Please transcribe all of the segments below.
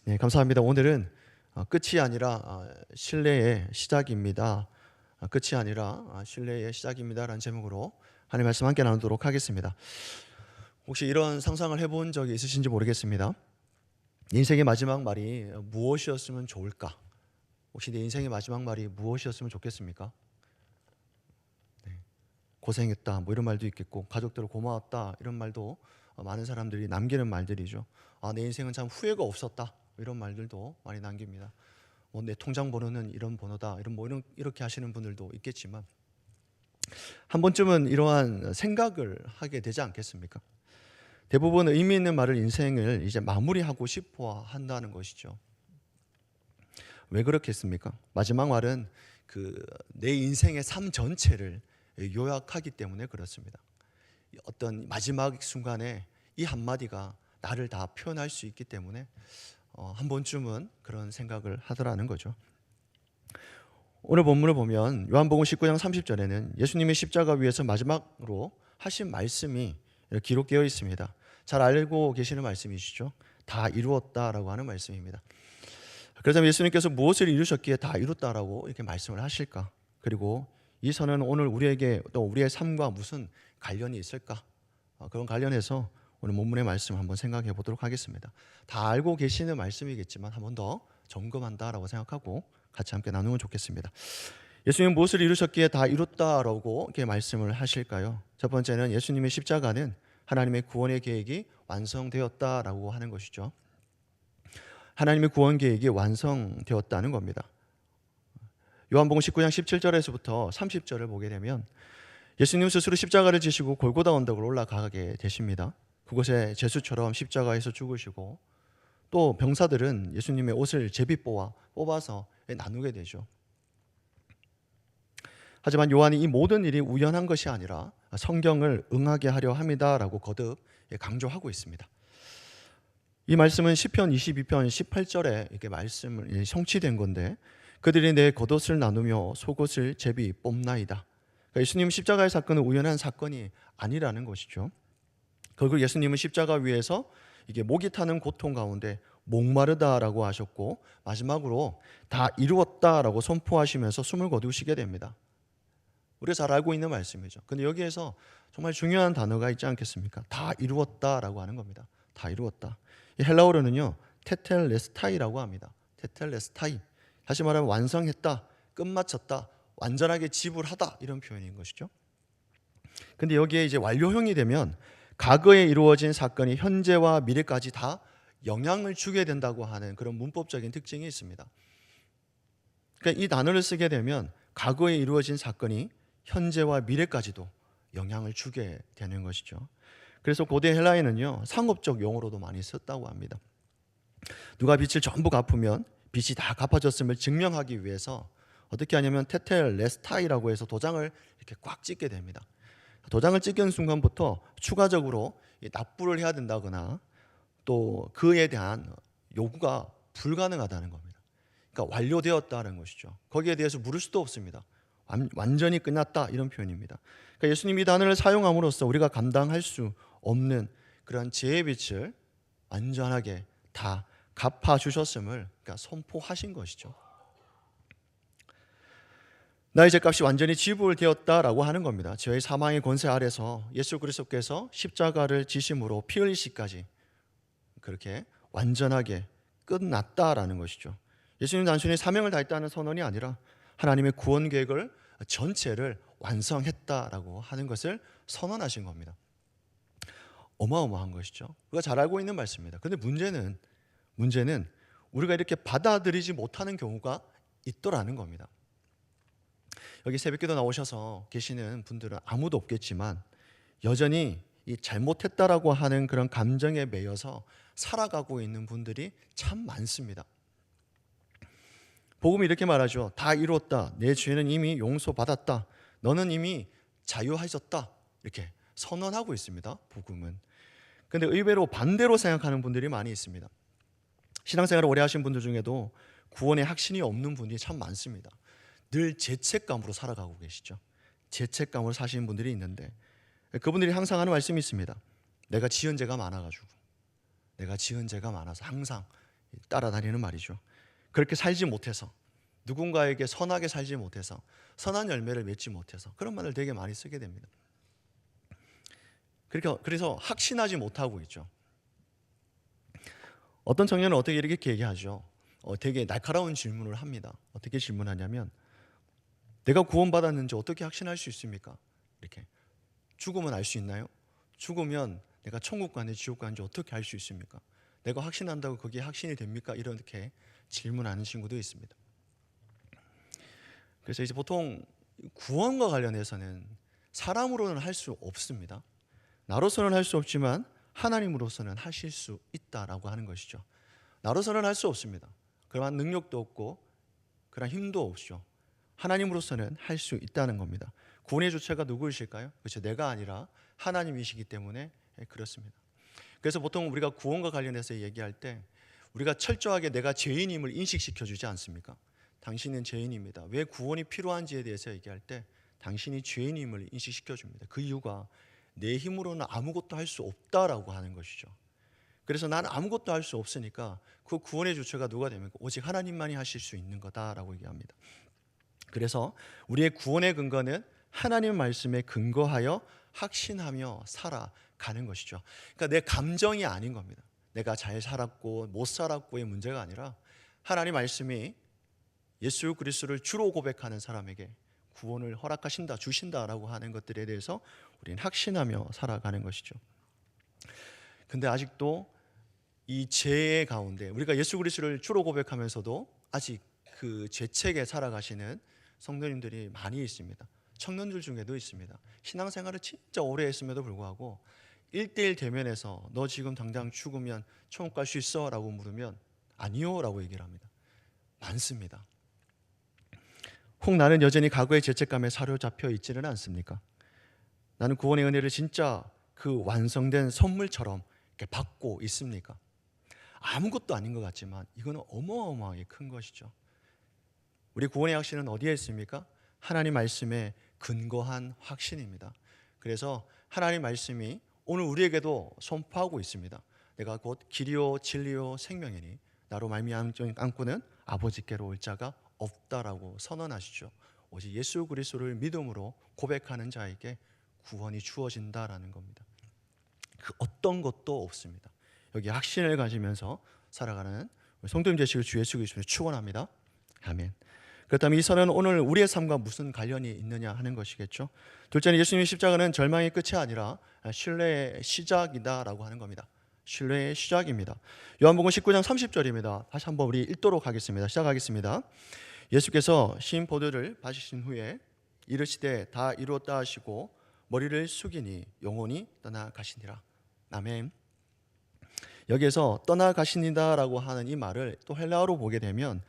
네, 감사합니다. 오늘은 끝이 아니라 신뢰의 시작입니다. 끝이 아니라 신뢰의 시작입니다라는 제목으로 하나님 말씀 함께 나누도록 하겠습니다. 혹시 이런 상상을 해본 적이 있으신지 모르겠습니다. 인생의 마지막 말이 무엇이었으면 좋을까? 혹시 내 인생의 마지막 말이 무엇이었으면 좋겠습니까? 네, 고생했다 뭐 이런 말도 있겠고, 가족들 고마웠다 이런 말도 많은 사람들이 남기는 말들이죠. 내 인생은 참 후회가 없었다 이런 말들도 많이 남깁니다. 내 통장 번호는 이런 번호다 이렇게 하시는 분들도 있겠지만, 한 번쯤은 이러한 생각을 하게 되지 않겠습니까? 대부분 의미 있는 말을, 인생을 이제 마무리하고 싶어 한다는 것이죠. 왜 그렇겠습니까? 마지막 말은 내 인생의 삶 전체를 요약하기 때문에 그렇습니다. 어떤 마지막 순간에 이 한마디가 나를 다 표현할 수 있기 때문에 한 번쯤은 그런 생각을 하더라는 거죠. 오늘 본문을 보면 요한복음 19장 30절에는 예수님이 십자가 위에서 마지막으로 하신 말씀이 기록되어 있습니다. 잘 알고 계시는 말씀이시죠. 다 이루었다라고 하는 말씀입니다. 그렇다면 예수님께서 무엇을 이루셨기에 다 이뤘다라고 이렇게 말씀을 하실까? 그리고 이 선언은 오늘 우리에게 또 우리의 삶과 무슨 관련이 있을까? 그런 관련해서 오늘 본문의 말씀 한번 생각해 보도록 하겠습니다. 다 알고 계시는 말씀이겠지만 한 번 더 점검한다라고 생각하고 같이 함께 나누면 좋겠습니다. 예수님 무엇을 이루셨기에 다 이뤘다라고 이렇게 말씀을 하실까요? 첫 번째는 예수님의 십자가는 하나님의 구원의 계획이 완성되었다라고 하는 것이죠. 하나님의 구원 계획이 완성되었다는 겁니다. 요한복음 19장 17절에서부터 30절을 보게 되면 예수님 스스로 십자가를 지시고 골고다 언덕을 올라가게 되십니다. 그곳에 제수처럼 십자가에서 죽으시고, 또 병사들은 예수님의 옷을 제비 뽑아서 나누게 되죠. 하지만 요한이 이 모든 일이 우연한 것이 아니라 성경을 응하게 하려 함이다라고 거듭 강조하고 있습니다. 이 말씀은 시편 22편 18절에 이렇게 말씀을 성취된 건데, 그들이 내 겉옷을 나누며 속옷을 제비 뽑나이다. 그러니까 예수님 십자가의 사건은 우연한 사건이 아니라는 것이죠. 결국 예수님은 십자가 위에서 이게 목이 타는 고통 가운데 목마르다라고 하셨고, 마지막으로 다 이루었다라고 선포하시면서 숨을 거두시게 됩니다. 우리가 잘 알고 있는 말씀이죠. 근데 여기에서 정말 중요한 단어가 있지 않겠습니까? 다 이루었다라고 하는 겁니다. 다 이루었다. 이 헬라어로는요, 테텔레스타이라고 합니다. 테텔레스타이. 다시 말하면 완성했다, 끝마쳤다, 완전하게 지불하다 이런 표현인 것이죠. 근데 여기에 이제 완료형이 되면 과거에 이루어진 사건이 현재와 미래까지 다 영향을 주게 된다고 하는 그런 문법적인 특징이 있습니다. 그러니까 이 단어를 쓰게 되면 과거에 이루어진 사건이 현재와 미래까지도 영향을 주게 되는 것이죠. 그래서 고대 헬라에는요, 상업적 용어로도 많이 썼다고 합니다. 누가 빚을 전부 갚으면 빚이 다 갚아졌음을 증명하기 위해서 어떻게 하냐면 테텔레스타이라고 해서 도장을 이렇게 꽉 찍게 됩니다. 도장을 찍은 순간부터 추가적으로 납부를 해야 된다거나 또 그에 대한 요구가 불가능하다는 겁니다. 그러니까 완료되었다는 것이죠. 거기에 대해서 물을 수도 없습니다. 완전히 끝났다 이런 표현입니다. 그러니까 예수님이 이 단어를 사용함으로써 우리가 감당할 수 없는 그런 죄의 빚을 완전하게 다 갚아주셨음을 선포하신 것이죠. 나의 죄값이 완전히 지불되었다라고 하는 겁니다. 죄의 사망의 권세 아래서 예수 그리스도께서 십자가를 지심으로 피 흘리시까지 그렇게 완전하게 끝났다라는 것이죠. 예수님 단순히 사명을 다했다는 선언이 아니라 하나님의 구원 계획을 전체를 완성했다라고 하는 것을 선언하신 겁니다. 어마어마한 것이죠. 우리가 잘 알고 있는 말씀입니다. 그런데 문제는 우리가 이렇게 받아들이지 못하는 경우가 있더라는 겁니다. 여기 새벽기도 나오셔서 계시는 분들은 아무도 없겠지만 여전히 이 잘못했다라고 하는 그런 감정에 매여서 살아가고 있는 분들이 참 많습니다. 복음이 이렇게 말하죠. 다 이루었다. 내 죄는 이미 용서받았다. 너는 이미 자유하셨다. 이렇게 선언하고 있습니다. 복음은. 그런데 의외로 반대로 생각하는 분들이 많이 있습니다. 신앙생활을 오래 하신 분들 중에도 구원의 확신이 없는 분들이 참 많습니다. 늘 죄책감으로 살아가고 계시죠. 죄책감으로 사시는 분들이 있는데, 그분들이 항상 하는 말씀이 있습니다. 내가 지은 죄가 많아서 항상 따라다니는 말이죠. 그렇게 살지 못해서, 누군가에게 선하게 살지 못해서, 선한 열매를 맺지 못해서 그런 말을 되게 많이 쓰게 됩니다. 그래서 확신하지 못하고 있죠. 어떤 청년은 어떻게 이렇게 얘기하죠. 되게 날카로운 질문을 합니다. 어떻게 질문하냐면, 내가 구원받았는지 어떻게 확신할 수 있습니까? 이렇게. 죽으면 알 수 있나요? 죽으면 내가 천국 가는지 지옥 가는지 어떻게 알 수 있습니까? 내가 확신한다고 그게 확신이 됩니까? 이렇게 질문하는 친구도 있습니다. 그래서 이제 보통 구원과 관련해서는 사람으로는 할 수 없습니다. 나로서는 할 수 없지만 하나님으로서는 하실 수 있다라고 하는 것이죠. 나로서는 할 수 없습니다. 그러한 능력도 없고 그런 힘도 없죠. 하나님으로서는 할 수 있다는 겁니다. 구원의 주체가 누구이실까요? 그렇죠. 내가 아니라 하나님이시기 때문에 그렇습니다. 그래서 보통 우리가 구원과 관련해서 얘기할 때 우리가 철저하게 내가 죄인임을 인식시켜 주지 않습니까? 당신은 죄인입니다. 왜 구원이 필요한지에 대해서 얘기할 때 당신이 죄인임을 인식시켜 줍니다. 그 이유가 내 힘으로는 아무것도 할 수 없다라고 하는 것이죠. 그래서 난 아무것도 할 수 없으니까 그 구원의 주체가 누가 됩니까? 오직 하나님만이 하실 수 있는 거다라고 얘기합니다. 그래서 우리의 구원의 근거는 하나님 말씀에 근거하여 확신하며 살아가는 것이죠. 그러니까 내 감정이 아닌 겁니다. 내가 잘 살았고 못 살았고의 문제가 아니라 하나님 말씀이 예수 그리스도를 주로 고백하는 사람에게 구원을 허락하신다, 주신다라고 하는 것들에 대해서 우리는 확신하며 살아가는 것이죠. 근데 아직도 이 죄의 가운데 우리가 예수 그리스도를 주로 고백하면서도 아직 그 죄책에 살아가시는 성도님들이 많이 있습니다. 청년들 중에도 있습니다. 신앙생활을 진짜 오래 했음에도 불구하고 1대1 대면에서 너 지금 당장 죽으면 천국 갈 수 있어? 라고 물으면 아니요 라고 얘기를 합니다. 많습니다. 혹 나는 여전히 과거의 죄책감에 사로잡혀 있지는 않습니까? 나는 구원의 은혜를 진짜 그 완성된 선물처럼 이렇게 받고 있습니까? 아무것도 아닌 것 같지만 이거는 어마어마하게 큰 것이죠. 우리 구원의 확신은 어디에 있습니까? 하나님 말씀에 근거한 확신입니다. 그래서 하나님 말씀이 오늘 우리에게도 선포하고 있습니다. 내가 곧 길이요 진리요 생명이니 나로 말미암고는 아버지께로 올 자가 없다라고 선언하시죠. 오직 예수 그리스도를 믿음으로 고백하는 자에게 구원이 주어진다라는 겁니다. 그 어떤 것도 없습니다. 여기 확신을 가지면서 살아가는 성도님 되시길 주 예수 그리스도를 축원합니다. 아멘. 그렇다면 이 선언은 오늘 우리의 삶과 무슨 관련이 있느냐 하는 것이겠죠. 둘째는 예수님의 십자가는 절망의 끝이 아니라 신뢰의 시작이다라고 하는 겁니다. 신뢰의 시작입니다. 요한복음 19장 30절입니다. 다시 한번 우리 읽도록 하겠습니다. 시작하겠습니다. 예수께서 신 보드를 받으신 후에 이르시되 다 이루었다 하시고 머리를 숙이니 영혼이 떠나가시니라. 아멘. 여기에서 떠나가시니다라고 하는 이 말을 또 헬라어로 보게 되면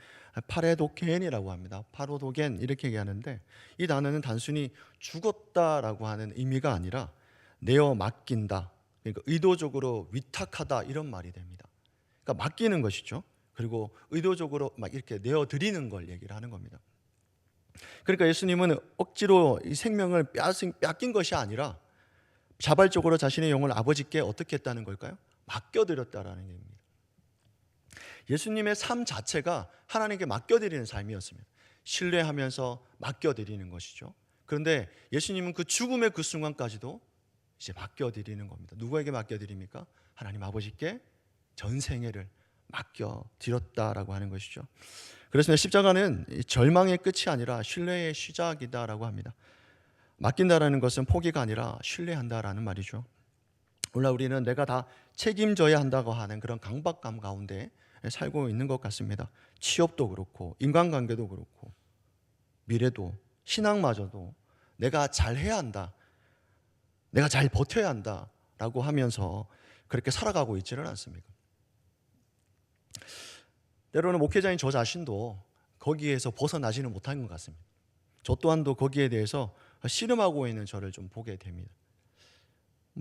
파레도겐이라고 합니다. 파로도겐 이렇게 얘기하는데 이 단어는 단순히 죽었다라고 하는 의미가 아니라 내어 맡긴다, 그러니까 의도적으로 위탁하다 이런 말이 됩니다. 그러니까 맡기는 것이죠. 그리고 의도적으로 막 이렇게 내어 드리는 걸 얘기를 하는 겁니다. 그러니까 예수님은 억지로 이 생명을 뺏긴 것이 아니라 자발적으로 자신의 영혼을 아버지께 어떻게 했다는 걸까요? 맡겨드렸다라는 얘기입니다. 예수님의 삶 자체가 하나님께 맡겨드리는 삶이었습니다. 신뢰하면서 맡겨드리는 것이죠. 그런데 예수님은 그 죽음의 그 순간까지도 이제 맡겨드리는 겁니다. 누구에게 맡겨드립니까? 하나님 아버지께 전생애를 맡겨드렸다라고 하는 것이죠. 그래서 십자가는 절망의 끝이 아니라 신뢰의 시작이다라고 합니다. 맡긴다라는 것은 포기가 아니라 신뢰한다라는 말이죠. 오늘 우리는 내가 다 책임져야 한다고 하는 그런 강박감 가운데 살고 있는 것 같습니다. 취업도 그렇고 인간관계도 그렇고 미래도 신앙마저도 내가 잘해야 한다, 내가 잘 버텨야 한다라고 하면서 그렇게 살아가고 있지는 않습니까? 때로는 목회자인 저 자신도 거기에서 벗어나지는 못한 것 같습니다. 저 또한도 거기에 대해서 씨름하고 있는 저를 좀 보게 됩니다.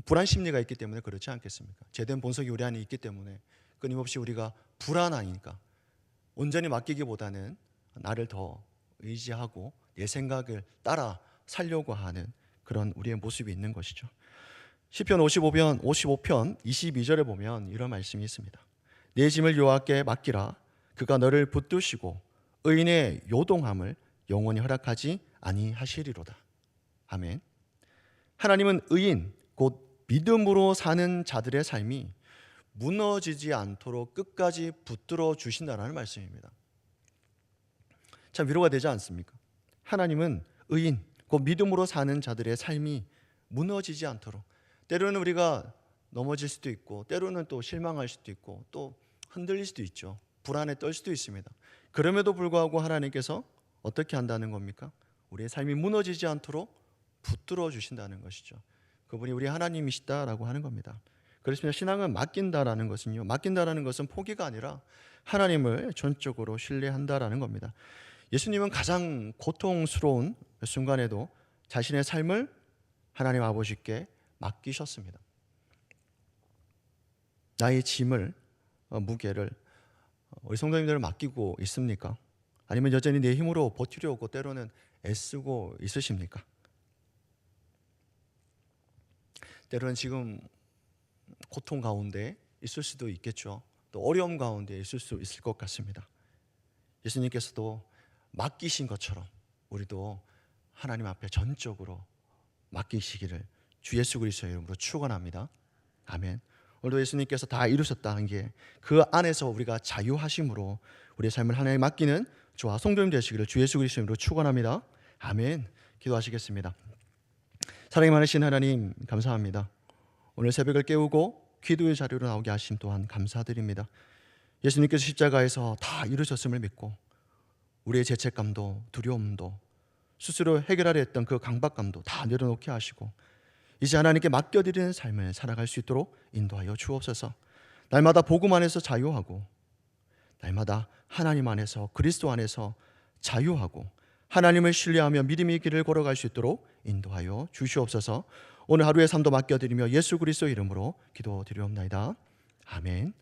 불안 심리가 있기 때문에 그렇지 않겠습니까? 제된 본성이 우리 안에 있기 때문에 끊임없이 우리가 불안하니까 온전히 맡기기보다는 나를 더 의지하고 내 생각을 따라 살려고 하는 그런 우리의 모습이 있는 것이죠. 시편 55편 22절에 보면 이런 말씀이 있습니다. 내 짐을 여호와께 맡기라. 그가 너를 붙드시고 의인의 요동함을 영원히 허락하지 아니하시리로다. 아멘. 하나님은 의인 곧 믿음으로 사는 자들의 삶이 무너지지 않도록 끝까지 붙들어 주신다는 말씀입니다. 참 위로가 되지 않습니까? 하나님은 의인 곧 믿음으로 사는 자들의 삶이 무너지지 않도록, 때로는 우리가 넘어질 수도 있고 때로는 또 실망할 수도 있고 또 흔들릴 수도 있죠. 불안에 떨 수도 있습니다. 그럼에도 불구하고 하나님께서 어떻게 한다는 겁니까? 우리의 삶이 무너지지 않도록 붙들어 주신다는 것이죠. 그분이 우리 하나님이시다라고 하는 겁니다. 그렇습니다. 신앙은 맡긴다라는 것은요, 맡긴다라는 것은 포기가 아니라 하나님을 전적으로 신뢰한다라는 겁니다. 예수님은 가장 고통스러운 순간에도 자신의 삶을 하나님 아버지께 맡기셨습니다. 나의 짐을, 무게를 우리 성도님들을 맡기고 있습니까? 아니면 여전히 내 힘으로 버티려고 때로는 애쓰고 있으십니까? 때로는 지금 고통 가운데 있을 수도 있겠죠. 또 어려움 가운데 있을 수 있을 것 같습니다. 예수님께서도 맡기신 것처럼 우리도 하나님 앞에 전적으로 맡기시기를 주 예수 그리스도의 이름으로 축원합니다. 아멘. 오늘도 예수님께서 다 이루셨다는 게 그 안에서 우리가 자유하심으로 우리의 삶을 하나님께 맡기는 저와 성도님 되시기를 주 예수 그리스도의 이름으로 축원합니다. 아멘. 기도하시겠습니다. 사랑이 많으신 하나님 감사합니다. 오늘 새벽을 깨우고 기도의 자리로 나오게 하심 또한 감사드립니다. 예수님께서 십자가에서 다 이루셨음을 믿고 우리의 죄책감도 두려움도 스스로 해결하려 했던 그 강박감도 다 내려놓게 하시고 이제 하나님께 맡겨드리는 삶을 살아갈 수 있도록 인도하여 주옵소서. 날마다 복음 안에서 자유하고 날마다 하나님 안에서 그리스도 안에서 자유하고 하나님을 신뢰하며 믿음의 길을 걸어갈 수 있도록 인도하여 주시옵소서. 오늘 하루의 삶도 맡겨드리며 예수 그리스도 이름으로 기도드리옵나이다. 아멘.